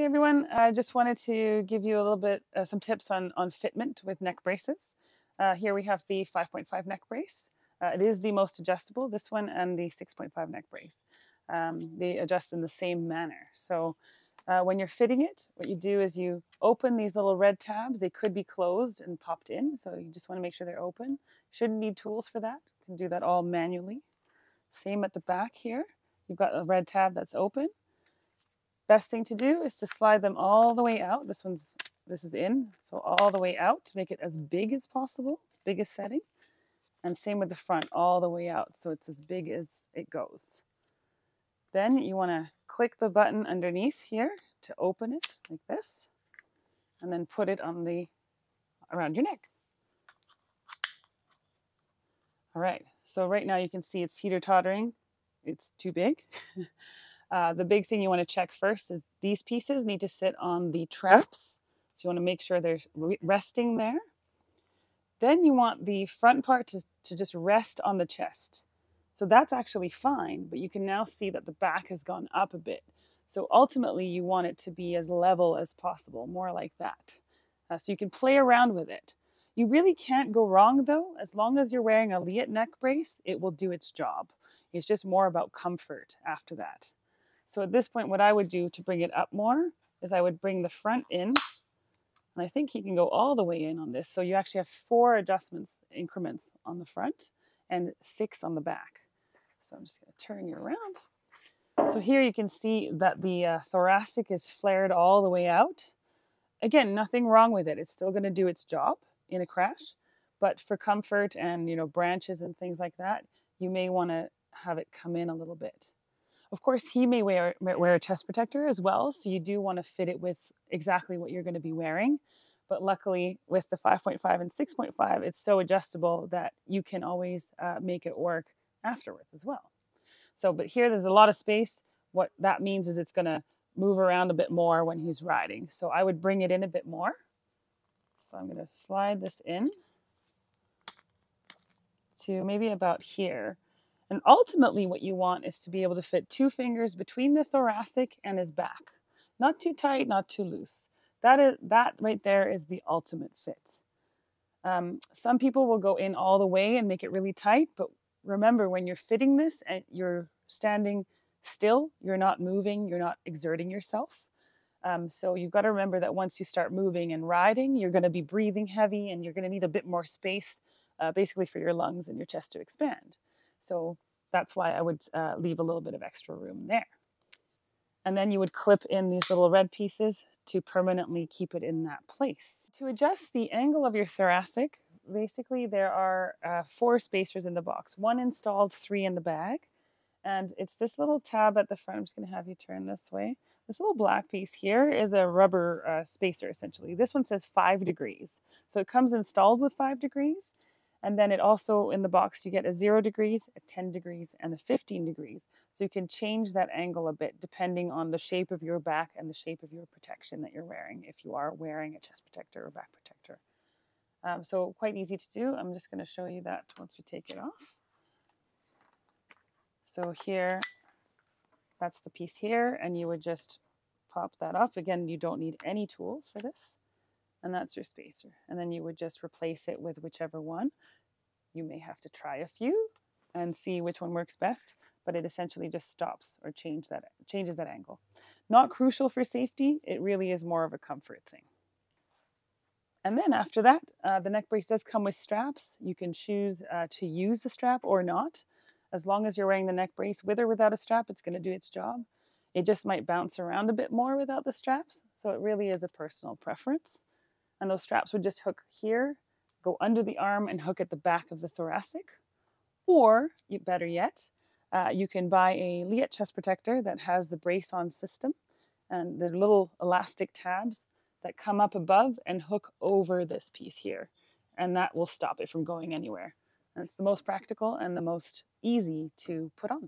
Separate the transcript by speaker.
Speaker 1: everyone, I just wanted to give you a little bit, some tips on fitment with neck braces. Here we have the 5.5 neck brace. It is the most adjustable, this one and the 6.5 neck brace. They adjust in the same manner. So when you're fitting it, what you do is you open these little red tabs. They could be closed and popped in, so you just want to make sure they're open. Shouldn't need tools for that. You can do that all manually. Same at the back here. You've got a red tab that's open. Best thing to do is to slide them all the way out. This is in, so all the way out to make it as big as possible, biggest setting. And same with the front, all the way out, so it's as big as it goes. Then you want to click the button underneath here to open it like this, and then put it on around your neck. All right, so right now you can see it's teeter-tottering. It's too big. The big thing you want to check first is these pieces need to sit on the traps. So you want to make sure they're resting there. Then you want the front part to just rest on the chest. So that's actually fine, but you can now see that the back has gone up a bit. So ultimately you want it to be as level as possible, more like that. So you can play around with it. You really can't go wrong though. As long as you're wearing a Leatt neck brace, it will do its job. It's just more about comfort after that. So at this point, what I would do to bring it up more is I would bring the front in, and I think you can go all the way in on this. So you actually have 4 increments on the front and 6 on the back. So I'm just going to turn you around. So here you can see that the thoracic is flared all the way out. Again, nothing wrong with it. It's still going to do its job in a crash, but for comfort and branches and things like that, you may want to have it come in a little bit. Of course, he may wear a chest protector as well, so you do want to fit it with exactly what you're going to be wearing. But luckily, with the 5.5 and 6.5, it's so adjustable that you can always make it work afterwards as well. So, but here there's a lot of space. What that means is it's going to move around a bit more when he's riding. So I would bring it in a bit more. So I'm going to slide this in to maybe about here. And ultimately what you want is to be able to fit 2 fingers between the thoracic and his back. Not too tight, not too loose. That right there is the ultimate fit. Some people will go in all the way and make it really tight, but remember when you're fitting this and you're standing still, you're not moving, you're not exerting yourself. So you've got to remember that once you start moving and riding, you're going to be breathing heavy and you're going to need a bit more space basically for your lungs and your chest to expand. So that's why I would leave a little bit of extra room there. And then you would clip in these little red pieces to permanently keep it in that place. To adjust the angle of your thoracic, basically there are 4 spacers in the box, 1 installed, 3 in the bag. And it's this little tab at the front. I'm just going to have you turn this way. This little black piece here is a rubber spacer, essentially. This one says 5 degrees. So it comes installed with 5 degrees. And then it also, in the box, you get a 0 degrees, a 10 degrees, and a 15 degrees. So you can change that angle a bit depending on the shape of your back and the shape of your protection that you're wearing, if you are wearing a chest protector or back protector. So quite easy to do. I'm just going to show you that once we take it off. So here, that's the piece here, and you would just pop that off. Again, you don't need any tools for this. And that's your spacer. And then you would just replace it with whichever one. You may have to try a few and see which one works best, but it essentially just stops or changes that angle. Not crucial for safety. It really is more of a comfort thing. And then after that, the neck brace does come with straps. You can choose to use the strap or not. As long as you're wearing the neck brace with or without a strap, it's going to do its job. It just might bounce around a bit more without the straps. So it really is a personal preference. And those straps would just hook here, go under the arm and hook at the back of the thoracic. Or, better yet, you can buy a Leatt chest protector that has the brace-on system and the little elastic tabs that come up above and hook over this piece here. And that will stop it from going anywhere. And it's the most practical and the most easy to put on.